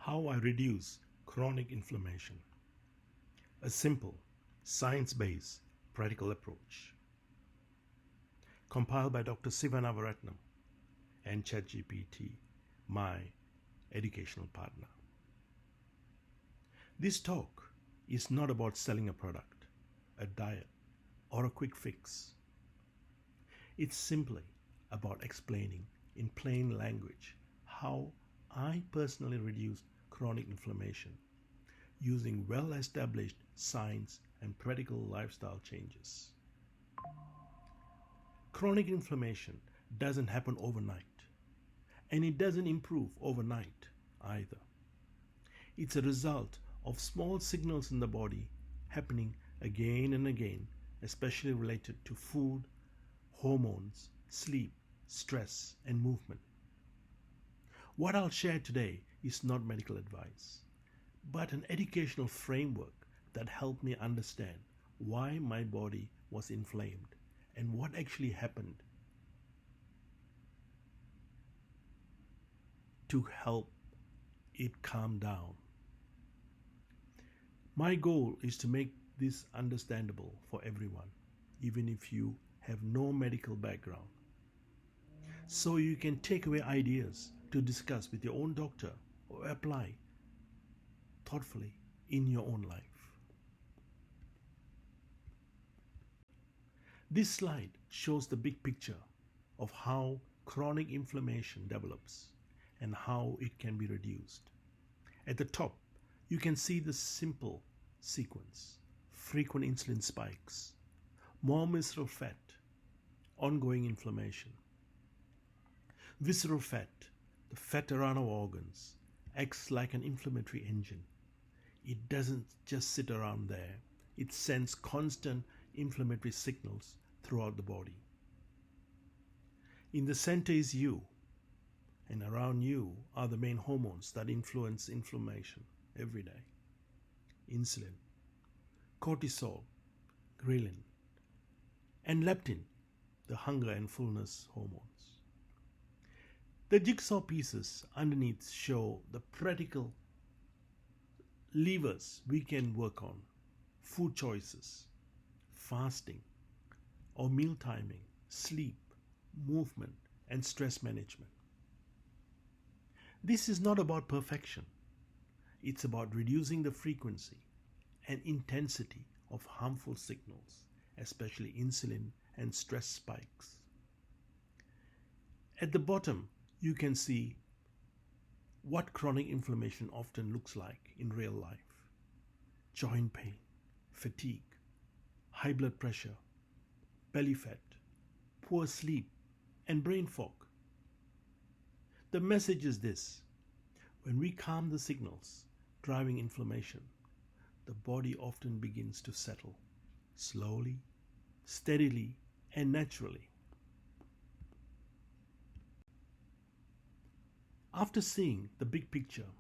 How I reduce chronic inflammation. A simple, science-based, practical approach. Compiled by Dr. Siva Navaratnam and ChatGPT, my educational partner. This talk is not about selling a product, a diet, or a quick fix. It's simply about explaining in plain language how I personally reduce chronic inflammation using well-established science and practical lifestyle changes. Chronic inflammation doesn't happen overnight, and it doesn't improve overnight either. It's a result of small signals in the body happening again and again, especially related to food, hormones, sleep, stress, and movement. What I'll share today is not medical advice, but an educational framework that helped me understand why my body was inflamed and what actually happened to help it calm down. My goal is to make this understandable for everyone, even if you have no medical background, so you can take away ideas to discuss with your own doctor or apply thoughtfully in your own life. This slide shows the big picture of how chronic inflammation develops and how it can be reduced. At the top, you can see the simple sequence: frequent insulin spikes, more visceral fat, ongoing inflammation. Visceral fat, the fat around our organs, acts like an inflammatory engine. It doesn't just sit around there. It sends constant inflammatory signals throughout the body. In the center is you, and around you are the main hormones that influence inflammation every day: insulin, cortisol, ghrelin, and leptin, the hunger and fullness hormones. The jigsaw pieces underneath show the practical levers we can work on: food choices, fasting or meal timing, sleep, movement, and stress management. This is not about perfection. It's about reducing the frequency and intensity of harmful signals, especially insulin and stress spikes. At the bottom, you can see what chronic inflammation often looks like in real life: joint pain, fatigue, high blood pressure, belly fat, poor sleep, and brain fog. The message is this: when we calm the signals driving inflammation, the body often begins to settle, slowly, steadily, and naturally. After seeing the big picture,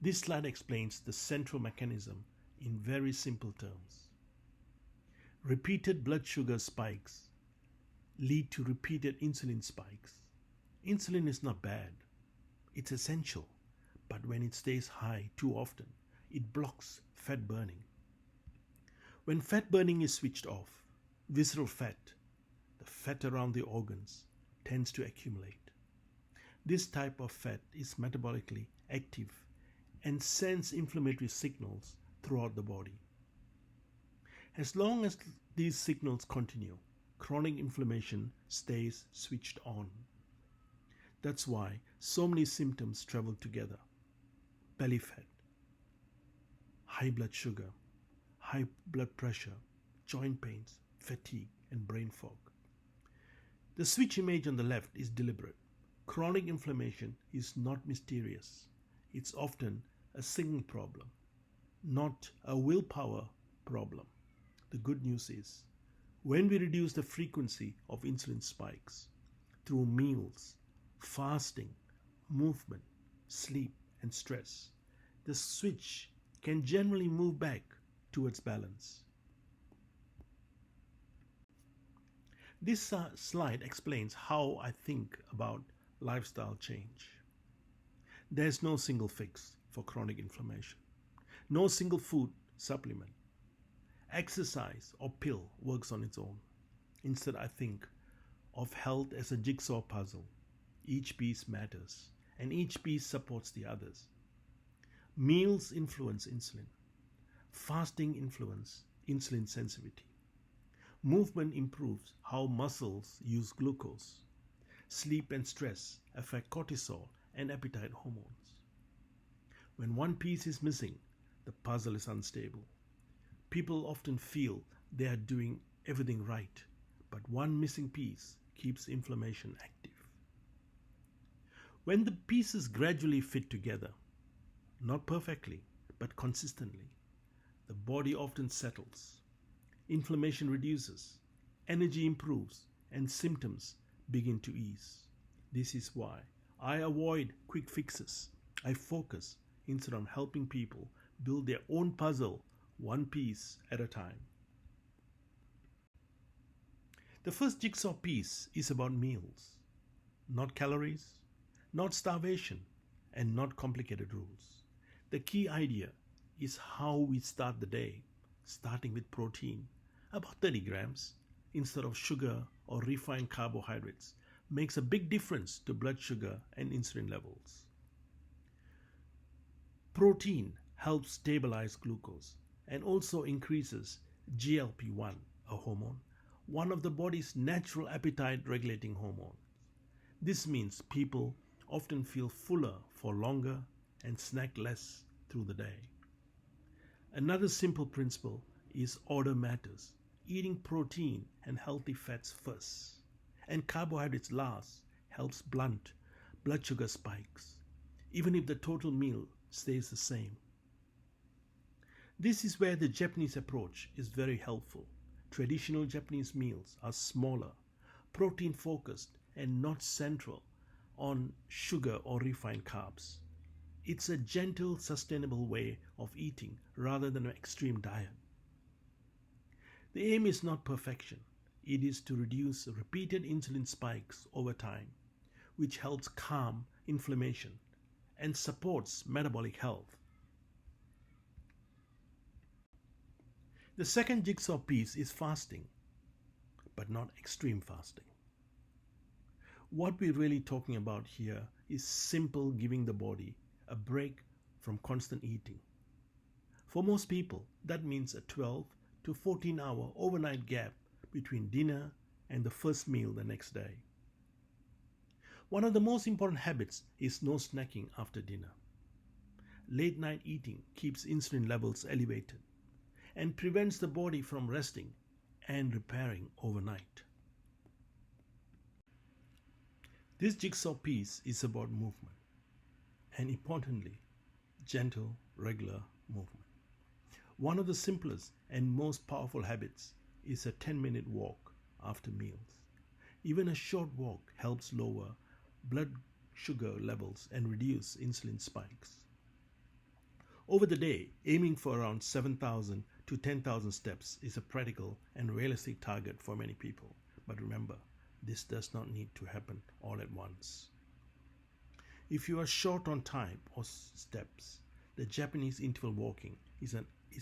this slide explains the central mechanism in very simple terms. Repeated blood sugar spikes lead to repeated insulin spikes. Insulin is not bad, it's essential, but when it stays high too often, it blocks fat burning. When fat burning is switched off, visceral fat, the fat around the organs, tends to accumulate. This type of fat is metabolically active and sends inflammatory signals throughout the body. As long as these signals continue, chronic inflammation stays switched on. That's why so many symptoms travel together: belly fat, high blood sugar, high blood pressure, joint pains, fatigue, and brain fog. The switch image on the left is deliberate. Chronic inflammation is not mysterious. It's often a signal problem, not a willpower problem. The good news is, when we reduce the frequency of insulin spikes through meals, fasting, movement, sleep, and stress, the switch can generally move back towards balance. This slide explains how I think about lifestyle change. There's no single fix for chronic inflammation, no single food supplement, exercise, or pill works on its own. Instead, I think of health as a jigsaw puzzle. Each piece matters, and each piece supports the others. Meals influence insulin. Fasting influence insulin sensitivity. Movement improves how muscles use glucose. Sleep and stress affect cortisol and appetite hormones. When one piece is missing, the puzzle is unstable. People often feel they are doing everything right, but one missing piece keeps inflammation active. When the pieces gradually fit together, not perfectly, but consistently, the body often settles. Inflammation reduces, energy improves, and symptoms begin to ease. This is why I avoid quick fixes. I focus instead on helping people build their own puzzle one piece at a time. The first jigsaw piece is about meals, not calories, not starvation, and not complicated rules. The key idea is how we start the day, starting with protein, about 30 grams, instead of sugar or refined carbohydrates, makes a big difference to blood sugar and insulin levels. Protein helps stabilize glucose and also increases GLP-1, a hormone, one of the body's natural appetite regulating hormones. This means people often feel fuller for longer and snack less through the day. Another simple principle is order matters. Eating protein and healthy fats first and carbohydrates last helps blunt blood sugar spikes, even if the total meal stays the same. This is where the Japanese approach is very helpful. Traditional Japanese meals are smaller, protein focused, and not central on sugar or refined carbs. It's a gentle, sustainable way of eating rather than an extreme diet. The aim is not perfection. It is to reduce repeated insulin spikes over time, which helps calm inflammation and supports metabolic health. The second jigsaw piece is fasting, but not extreme fasting. What we're really talking about here is simple giving the body a break from constant eating. For most people, that means a 12 to 14-hour overnight gap between dinner and the first meal the next day. One of the most important habits is no snacking after dinner. Late night eating keeps insulin levels elevated and prevents the body from resting and repairing overnight. This jigsaw piece is about movement, and importantly, gentle, regular movement. One of the simplest and most powerful habits is a 10-minute walk after meals. Even a short walk helps lower blood sugar levels and reduce insulin spikes. Over the day, aiming for around 7,000 to 10,000 steps is a practical and realistic target for many people. But remember, this does not need to happen all at once. If you are short on time or steps, the Japanese interval walking is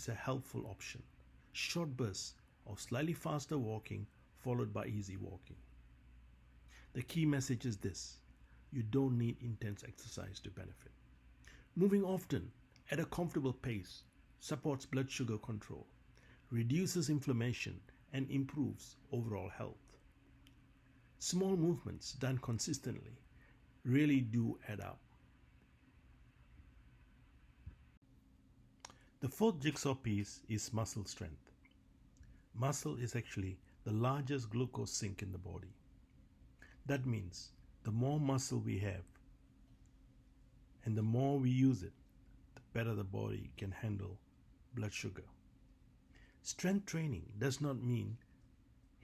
a helpful option. Short bursts of slightly faster walking followed by easy walking. The key message is this: you don't need intense exercise to benefit. Moving often at a comfortable pace supports blood sugar control, reduces inflammation, and improves overall health. Small movements done consistently really do add up. The fourth jigsaw piece is muscle strength. Muscle is actually the largest glucose sink in the body. That means the more muscle we have and the more we use it, the better the body can handle blood sugar. Strength training does not mean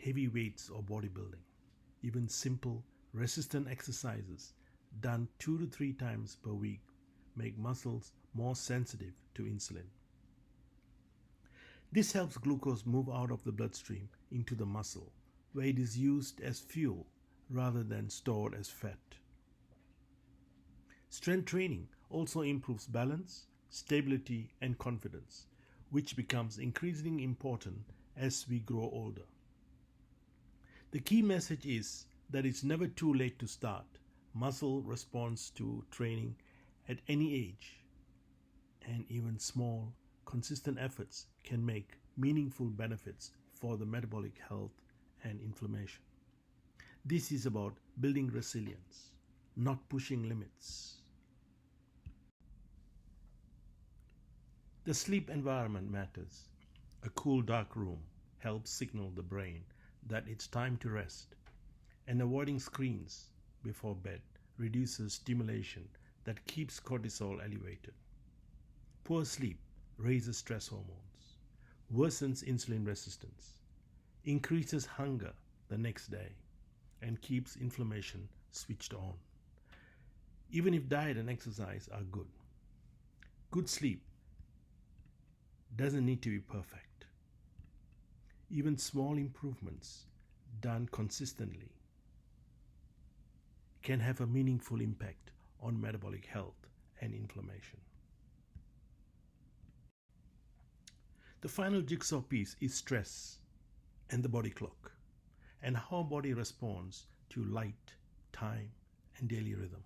heavy weights or bodybuilding. Even simple resistant exercises done 2 to 3 times per week make muscles more sensitive to insulin. This helps glucose move out of the bloodstream into the muscle, where it is used as fuel rather than stored as fat. Strength training also improves balance, stability, and confidence, which becomes increasingly important as we grow older. The key message is that it's never too late to start. Muscle responds to training at any age, and even small, consistent efforts can make meaningful benefits for the metabolic health and inflammation. This is about building resilience, not pushing limits. The sleep environment matters. A cool, dark room helps signal the brain that it's time to rest, and avoiding screens before bed reduces stimulation that keeps cortisol elevated. Poor sleep raises stress hormones, worsens insulin resistance, increases hunger the next day, and keeps inflammation switched on. Even if diet and exercise are good, good sleep doesn't need to be perfect. Even small improvements done consistently can have a meaningful impact on metabolic health and inflammation. The final jigsaw piece is stress and the body clock, and how body responds to light, time, and daily rhythm.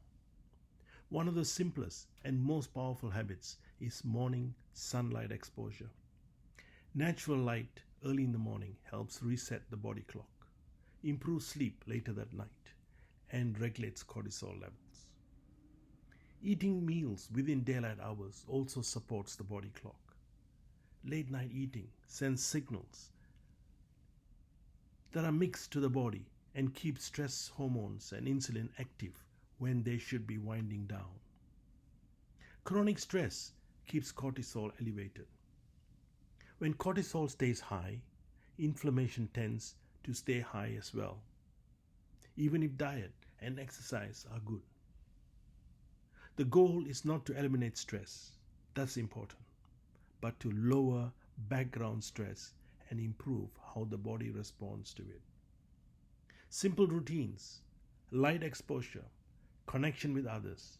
One of the simplest and most powerful habits is morning sunlight exposure. Natural light early in the morning helps reset the body clock, improves sleep later that night, and regulates cortisol levels. Eating meals within daylight hours also supports the body clock. Late night eating sends signals that are mixed to the body and keep stress hormones and insulin active when they should be winding down. Chronic stress keeps cortisol elevated. When cortisol stays high, inflammation tends to stay high as well, even if diet and exercise are good. The goal is not to eliminate stress, that's important, but to lower background stress and improve how the body responds to it. Simple routines, light exposure, connection with others,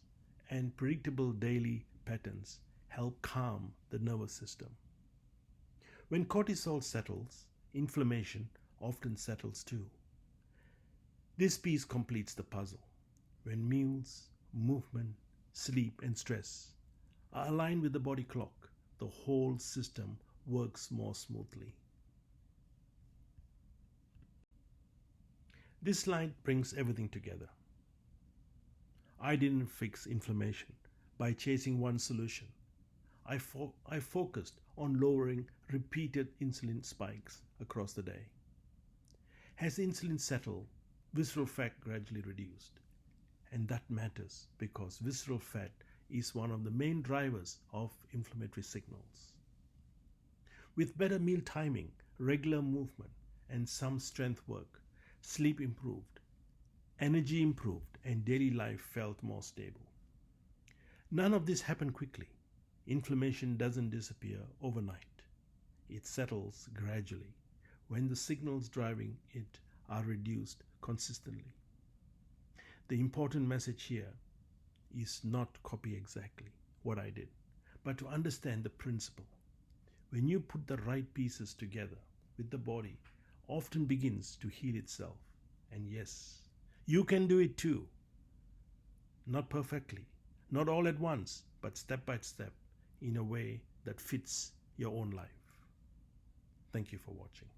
and predictable daily patterns help calm the nervous system. When cortisol settles, inflammation often settles too. This piece completes the puzzle. When meals, movement, sleep, and stress are aligned with the body clock, the whole system works more smoothly. This slide brings everything together. I didn't fix inflammation by chasing one solution. I focused on lowering repeated insulin spikes across the day. As insulin settled, visceral fat gradually reduced. And that matters because visceral fat is one of the main drivers of inflammatory signals. With better meal timing, regular movement, and some strength work, sleep improved, energy improved, and daily life felt more stable. None of this happened quickly. Inflammation doesn't disappear overnight. It settles gradually when the signals driving it are reduced consistently. The important message here is not copy exactly what I did, but to understand the principle. When you put the right pieces together with the body, often begins to heal itself. And yes, you can do it too. Not perfectly, not all at once, but step by step in a way that fits your own life. Thank you for watching.